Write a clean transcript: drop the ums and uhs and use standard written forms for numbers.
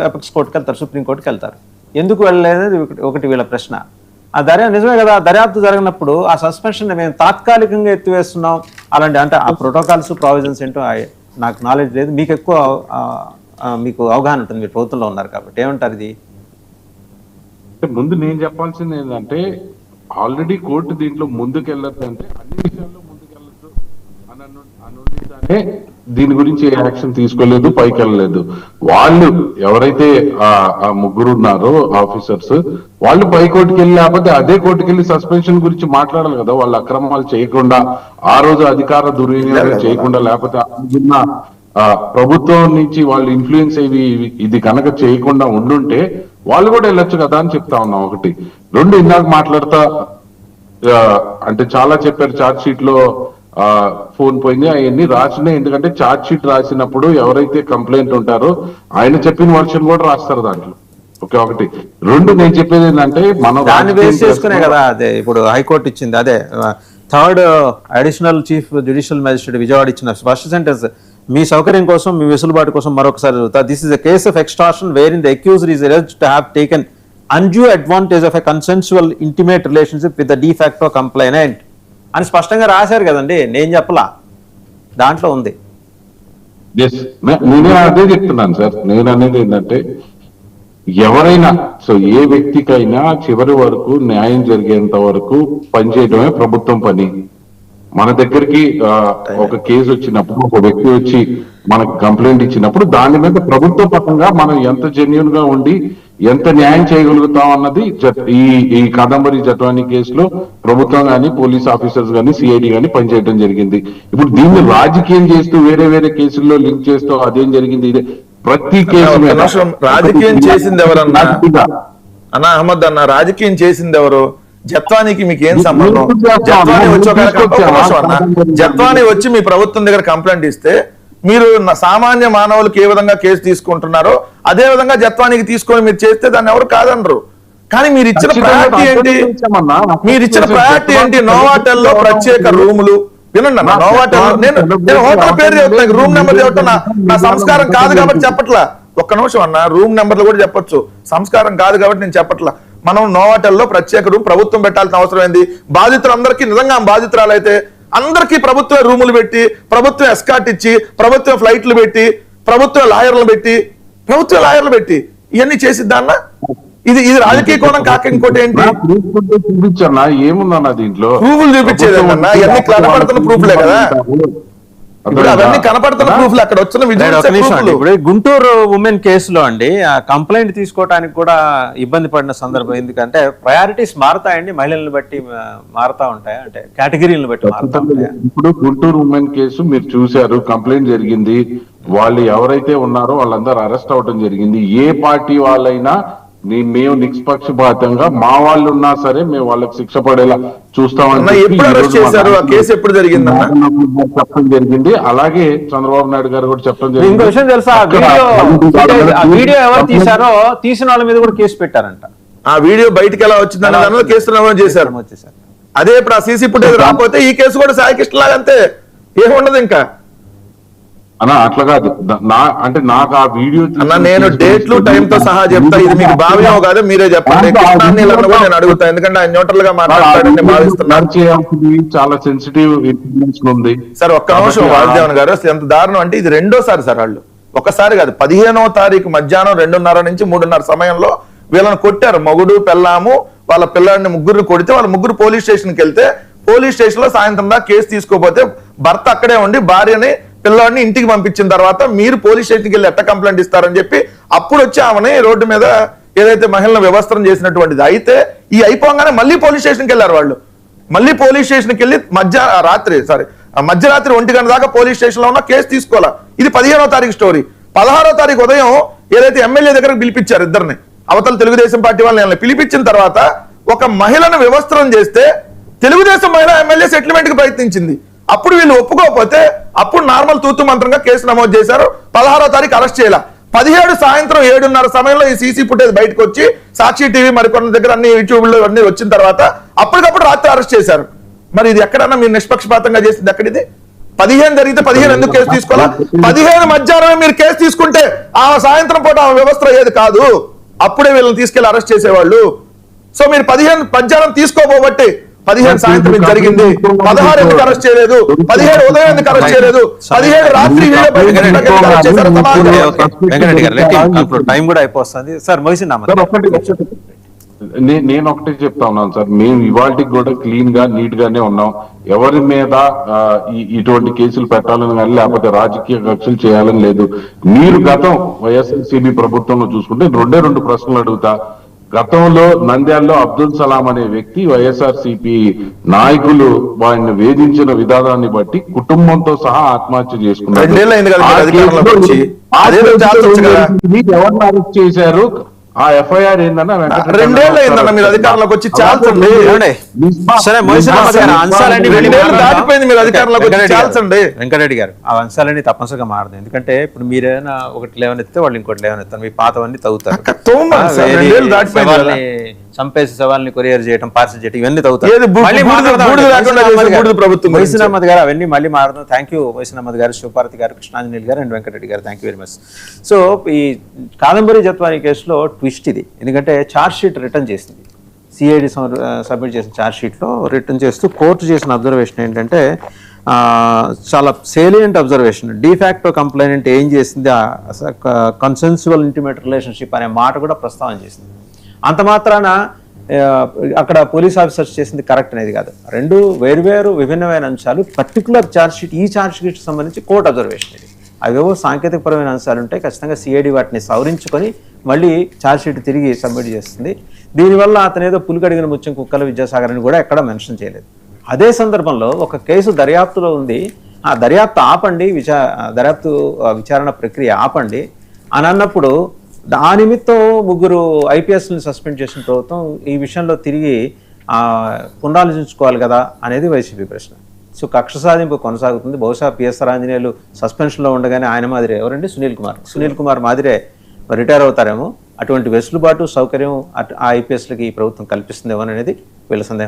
Apex కోర్టుకి వెళ్తారు, సుప్రీంకోర్టుకి వెళ్తారు. ఎందుకు వెళ్ళలేదు ఒకటి వీళ్ళ ప్రశ్న. ఆ నిజమే కదా, దర్యాప్తు జరిగినప్పుడు ఆ సస్పెన్షన్ మేము తాత్కాలికంగా ఎత్తివేస్తున్నాం అలాంటి, అంటే ఆ ప్రోటోకాల్స్ ప్రావిజన్స్ ఏంటో నాకు నాలెడ్జ్ లేదు, మీకు ఎక్కువ మీకు అవగాహన ఉంటుంది, మీరు ప్రభుత్వంలో ఉన్నారు కాబట్టి. ఏమంటారు ఇది? ముందు నేను చెప్పాల్సింది ఏంటంటే, ఆల్రెడీ కోర్టు దీంట్లో ముందుకెళ్ళద్దు అంటే అన్ని విషయాల్లో ముందుకెళ్ళద్దు అని దీని గురించి ఏ యాక్షన్ తీసుకోలేదు, పైకి వెళ్ళలేదు. వాళ్ళు ఎవరైతే ఆ ముగ్గురు ఉన్నారో ఆఫీసర్స్, వాళ్ళు పై కోర్టుకి వెళ్ళి లేకపోతే అదే కోర్టుకి వెళ్ళి సస్పెన్షన్ గురించి మాట్లాడాలి కదా. వాళ్ళు అక్రమాలు చేయకుండా, ఆ రోజు అధికార దుర్వినియోగం చేయకుండా, లేకపోతే ప్రభుత్వం నుంచి వాళ్ళు ఇన్ఫ్లుయెన్స్ అయ్యి ఇది కనుక చేయకుండా ఉండుంటే వాళ్ళు కూడా వెళ్ళొచ్చు కదా అని చెప్తా ఉన్నాం. ఒకటి. రెండు, ఇందాక మాట్లాడతా అంటే చాలా చెప్పారు, ఛార్జ్ షీట్ లో ఫోన్ పోయింది అవన్నీ రాసినాయి. ఎందుకంటే ఛార్జ్ షీట్ రాసినప్పుడు ఎవరైతే కంప్లైంట్ ఉంటారో ఆయన చెప్పిన వర్షన్ కూడా రాస్తారు దాంట్లో. ఒకటి. రెండు, నేను చెప్పేది ఏంటంటే మనం దాన్ని బేస్ చేసుకునే కదా అదే ఇప్పుడు హైకోర్టు ఇచ్చింది. అదే third additional chief judicial magistrate Vijayawada ఇచ్చిన ఫస్ట్ సెంటెన్స్, మీ సౌకర్యం కోసం, మీ వెసులుబాటు కోసం మరొకసారి చదువుతా. This is a case of extortion wherein the accused is alleged to have taken undue advantage of a consensual intimate relationship with the de facto complainant అని స్పష్టంగా రాశారు కదండి, నేను చెప్పలా, దాంట్లో ఉంది. నేనే అదే చెప్తున్నాను సార్. నేను అనేది ఏంటంటే, ఎవరైనా ఏ వ్యక్తికైనా చివరి వరకు న్యాయం జరిగేంత వరకు పనిచేయడమే ప్రభుత్వం పని. మన దగ్గరికి ఒక కేసు వచ్చినప్పుడు, ఒక వ్యక్తి వచ్చి మనకు కంప్లైంట్ ఇచ్చినప్పుడు దాని మీద ప్రభుత్వ పరంగా మనం ఎంత జెన్యూన్ గా ఉండి ఎంత న్యాయం చేయగలుగుతాం అన్నది ఈ కాదంబరి జట్వానీ కేసులో ప్రభుత్వం కానీ, పోలీస్ ఆఫీసర్స్ కానీ, సిఐడి కానీ పనిచేయడం జరిగింది. ఇప్పుడు దీన్ని రాజకీయం చేస్తూ వేరే వేరే కేసుల్లో లింక్ చేస్తూ అదేం జరిగింది, ఇదే ప్రతి కేసు రాజకీయం చేసింది ఎవరన్నా అన్నా అహ్మద్ అన్న, రాజకీయం చేసింది ఎవరు? జత్వానీకి మీకు ఏం సంబంధం? జత్వానీ వచ్చి మీ ప్రభుత్వం దగ్గర కంప్లైంట్ ఇస్తే మీరు సామాన్య మానవులకు ఏ విధంగా కేసు తీసుకుంటున్నారో అదే విధంగా జత్వానీకి తీసుకొని మీరు చేస్తే దాన్ని ఎవరు కాదనరు. కానీ మీరు ఇచ్చిన ప్రయారిటీ ఏంటి? మీరు ఇచ్చిన ప్రయారిటీ ఏంటి? నోవాటెల్లో ప్రత్యేక రూములు. వినండి అన్న, నోవాటెల్లో నేను హోటల్ పేరు చెప్తాను, రూమ్ నెంబర్ చెప్పటం నా సంస్కారం కాదు కాబట్టి చెప్పట్లా. ఒక్క నిమిషం అన్న, రూమ్ నెంబర్లు కూడా చెప్పొచ్చు, సంస్కారం కాదు కాబట్టి నేను చెప్పట్లా. మనం నోవాటెల్లో ప్రత్యేక రూమ్ ప్రభుత్వం పెట్టాల్సిన అవసరం ఏంది? బాధితులందరికీ నిజంగా బాధితురాలు అయితే అందరికీ ప్రభుత్వ రూములు పెట్టి, ప్రభుత్వం ఎస్కాట్ ఇచ్చి, ప్రభుత్వ ఫ్లైట్లు పెట్టి, ప్రభుత్వ లాయర్లు పెట్టి ఇవన్నీ చేసిద్దాన్న. ఇది రాజకీయ కోణం కాక ఇంకోటి ఏంటి? చూపించన్నా, ఏముందన్నా దీంట్లో ప్రూఫ్లు చూపించేదన్నా, ఇవన్నీ కనపడుతున్న ప్రూఫ్లే కదా, అవన్నీ కనపడుతున్న ప్రూఫ్లు. అక్కడ వచ్చిన ఇప్పుడు గుంటూరు ఉమెన్ కేసులో అండి కంప్లైంట్ తీసుకోవడానికి కూడా ఇబ్బంది పడిన సందర్భం. ఎందుకంటే ప్రయారిటీస్ మారుతాయండి, మహిళలను బట్టి మారుతా ఉంటాయి, అంటే కేటగిరీలను బట్టి మారుతా ఉంటాయి. ఇప్పుడు గుంటూరు ఉమెన్ కేసు మీరు చూశారు, కంప్లైంట్ జరిగింది, వాళ్ళు ఎవరైతే ఉన్నారో వాళ్ళందరూ అరెస్ట్ అవడం జరిగింది. ఏ పార్టీ వాళ్ళైనా మేము నిష్పక్షపాతంగా మా వాళ్ళు ఉన్నా సరే మేము వాళ్ళకి శిక్ష పడేలా చూస్తామని చెప్పడం జరిగింది. అలాగే చంద్రబాబు నాయుడు గారు కూడా చెప్పడం జరిగింది. ఇంకో విషయం తెలుసా, వీడియో ఎవరు తీశారో తీసిన వాళ్ళ మీద కూడా కేసు పెట్టారంట. ఆ వీడియో బయటకు ఎలా వచ్చిందని కేసు నమోదు చేశారు. అదే ఇప్పుడు ఆ సీసీ ఫుటేజ్ రాకపోతే ఈ కేసు కూడా సాయికృష్ణ లాగా అంతే, ఏముండదు ఇంకా. అట్లా కాదు, అంటే నాకు ఆ వీడియో నేను డేట్లు టైం తో సహా చెప్తా, ఇది మీకు భావ్యం కాదు మీరే చెప్పండి. నేను అడుగుతా, ఎందుకంటే ఆయన న్యూట్రల్ గా మాట్లాడాలని భావిస్తున్నాను. చాలా సెన్సిటివ్ ఇన్ఫర్మేషన్ ఉంది సార్. ఒక్క నిమిషం వాసుదేవన్ గారు, అసలు ఎంత దారుణం అంటే ఇది రెండోసారి సార్. వాళ్ళు ఒకసారి కాదు, 15వ తారీఖు మధ్యాహ్నం 2:30 నుంచి 3:30 సమయంలో వీళ్ళని కొట్టారు. మొగుడు పెళ్ళాము వాళ్ళ పిల్లాడిని ముగ్గురిని కొడితే వాళ్ళ ముగ్గురు పోలీస్ స్టేషన్కి వెళ్తే పోలీస్ స్టేషన్ లో సాయంత్రం దాకా కేసు తీసుకోపోతే భర్త అక్కడే ఉండి భార్యని పిల్లాడిని ఇంటికి పంపించిన తర్వాత మీరు పోలీస్ స్టేషన్కి వెళ్ళి ఎట్ట కంప్లైంట్ ఇస్తారని చెప్పి అప్పుడు వచ్చి ఆమెని రోడ్డు మీద ఏదైతే మహిళలను వ్యవస్థరం చేసినటువంటిది అయితే ఈ అయిపోగానే మళ్ళీ పోలీస్ స్టేషన్కి వెళ్ళారు వాళ్ళు. మళ్ళీ పోలీస్ స్టేషన్కి వెళ్ళి మధ్యరాత్రి 1 గంట దాకా పోలీస్ స్టేషన్ లో ఉన్న కేసు తీసుకోవాలా. ఇది 15వ తారీఖు స్టోరీ. 16వ తారీఖు ఉదయం ఏదైతే ఎమ్మెల్యే దగ్గరకు పిలిపించారు ఇద్దరిని, అవతల తెలుగుదేశం పార్టీ వాళ్ళని పిలిపించిన తర్వాత ఒక మహిళను వ్యవస్థరం చేస్తే తెలుగుదేశం మహిళా ఎమ్మెల్యే సెటిల్మెంట్ కి ప్రయత్నించింది. అప్పుడు వీళ్ళు ఒప్పుకోకపోతే అప్పుడు నార్మల్ తూతు మంత్రంగా కేసు నమోదు చేశారు. 16వ తారీఖు అరెస్ట్ చేయాల. 17 సాయంత్రం 7:30 సమయంలో ఈ సీసీ ఫుటేజ్ బయటకు వచ్చి సాక్షి టీవీ మరికొన్ని దగ్గర అన్ని యూట్యూబ్లో అన్ని వచ్చిన తర్వాత అప్పటికప్పుడు రాత్రి అరెస్ట్ చేశారు. మరి ఇది ఎక్కడన్నా మీరు నిష్పక్షపాతంగా చేసింది ఎక్కడిది? 15 జరిగితే 15 ఎందుకు కేసు తీసుకోవాలా? 15 మధ్యాహ్నం మీరు కేసు తీసుకుంటే ఆ సాయంత్రం పూట ఆ వ్యవస్థ అయ్యేది కాదు, అప్పుడే వీళ్ళని తీసుకెళ్లి అరెస్ట్ చేసేవాళ్ళు. సో మీరు 15 మధ్యాహ్నం తీసుకోబోబట్టి 15 సాయంత్రం ఇది జరిగింది, 16 ఎందుకు అరెస్ట్ చేయలేదు, 17 ఉదయం ఎందుకు అరెస్ట్ చేయలేదు, 17 రాత్రి వెంకటరెడ్డి గారు టైం కూడా అయిపోతుంది సార్. ముగిసిందా? నేను ఒకటే చెప్తా ఉన్నాను సార్, మేము ఇవాళకి కూడా క్లీన్ గా నీట్ గానే ఉన్నాం. ఎవరి మీద ఇటువంటి కేసులు పెట్టాలని కానీ లేకపోతే రాజకీయ కక్షలు చేయాలని లేదు. మీరు గతం వైఎస్ఆర్సీపీ ప్రభుత్వంలో చూసుకుంటే రెండు ప్రశ్నలు అడుగుతా. గతంలో నంద్యాలలో అబ్దుల్ సలాం అనే వ్యక్తి వైఎస్ఆర్సీపీ నాయకులు వారిని వేధించిన విధానాన్ని బట్టి కుటుంబంతో సహా ఆత్మహత్య చేసుకున్నారు. ఎవరిని అరెస్ట్ చేశారు? ఆ ఎఫ్ఐఆర్ ఏందన్నా 2 ఏళ్ళు అయిందన్న మీరు అధికారంలోకి వచ్చి చాల్చండి. దాటిపోయింది మీరు అధికారంలోకి వచ్చి చాల్చండి. వెంకటరెడ్డి గారు ఆ అంశాలన్నీ తప్పనిసరిగా మారదు. ఎందుకంటే ఇప్పుడు మీరేమైనా ఒకటి లేవనెత్తే వాళ్ళు ఇంకోటి లేవనెత్తారు, మీ పాతవన్నీ తవ్వుతారు. చంపేసి సవాల్ని కొరియర్ చేయడం, పార్సల్ చేయడం, ఇవన్నీ తవ్వుతారు. వైఎస్ అహ్మద్ గారు అవన్నీ మళ్ళీ మారదు. థ్యాంక్ యూ వైఎస్ అహ్మద్ గారు, శివపార్వతి గారు, కృష్ణాంజనేయులు గారు అండ్ వెంకటరెడ్డి గారు. Thank you very much. So ఈ కాదంబరి జత్వాని కేసులో ట్విస్ట్ ఇది. ఎందుకంటే ఛార్జ్ షీట్ రిటర్న్ చేసింది, సిఐడి సబ్మిట్ చేసిన ఛార్జ్ షీట్లో రిటర్న్ చేస్తూ కోర్టు చేసిన అబ్జర్వేషన్ ఏంటంటే చాలా సేలియంట్ అబ్జర్వేషన్. డిఫాక్టో కంప్లైంట్ ఏం చేసింది, కన్సెన్సువల్ ఇంటిమేట్ రిలేషన్షిప్ అనే మాట కూడా ప్రస్తావన చేసింది. అంత మాత్రాన అక్కడ పోలీస్ ఆఫీసర్స్ చేసింది కరెక్ట్ అనేది కాదు. రెండు వేర్వేరు విభిన్నమైన అంశాలు. పర్టికులర్ ఛార్జ్ షీట్, ఈ ఛార్జ్ షీట్ సంబంధించి కోర్టు అబ్జర్వేషన్ ఇది. అవేవో సాంకేతికపరమైన అంశాలు ఉంటాయి, ఖచ్చితంగా సిఐడి వాటిని సవరించుకొని మళ్ళీ ఛార్జ్ షీట్ తిరిగి సబ్మిట్ చేస్తుంది. దీనివల్ల అతను ఏదో పులికడిగిన ముత్యం కుక్కల విద్యాసాగర్ అని కూడా ఎక్కడ మెన్షన్ చేయలేదు. అదే సందర్భంలో ఒక కేసు దర్యాప్తులో ఉంది, ఆ దర్యాప్తు ఆపండి, దర్యాప్తు విచారణ ప్రక్రియ ఆపండి అని అన్నప్పుడు ఆ నిమిత్తం 3 ఐపీఎస్ని సస్పెండ్ చేసిన ప్రభుత్వం ఈ విషయంలో తిరిగి పునరాలోచించుకోవాలి కదా అనేది వైసీపీ ప్రశ్న. సో కక్ష సాధింపు కొనసాగుతుంది. బహుశా పిఎస్ఆర్ ఆంజనేయులు సస్పెన్షన్లో ఉండగానే ఆయన మాదిరే ఎవరండి సునీల్ కుమార్ మాదిరే రిటైర్ అవుతారేమో. అటువంటి వెసులుబాటు సౌకర్యం ఆ ఐపీఎస్లకి ఈ ప్రభుత్వం కల్పిస్తుందేమో అనేది వీళ్ళ సందేహం.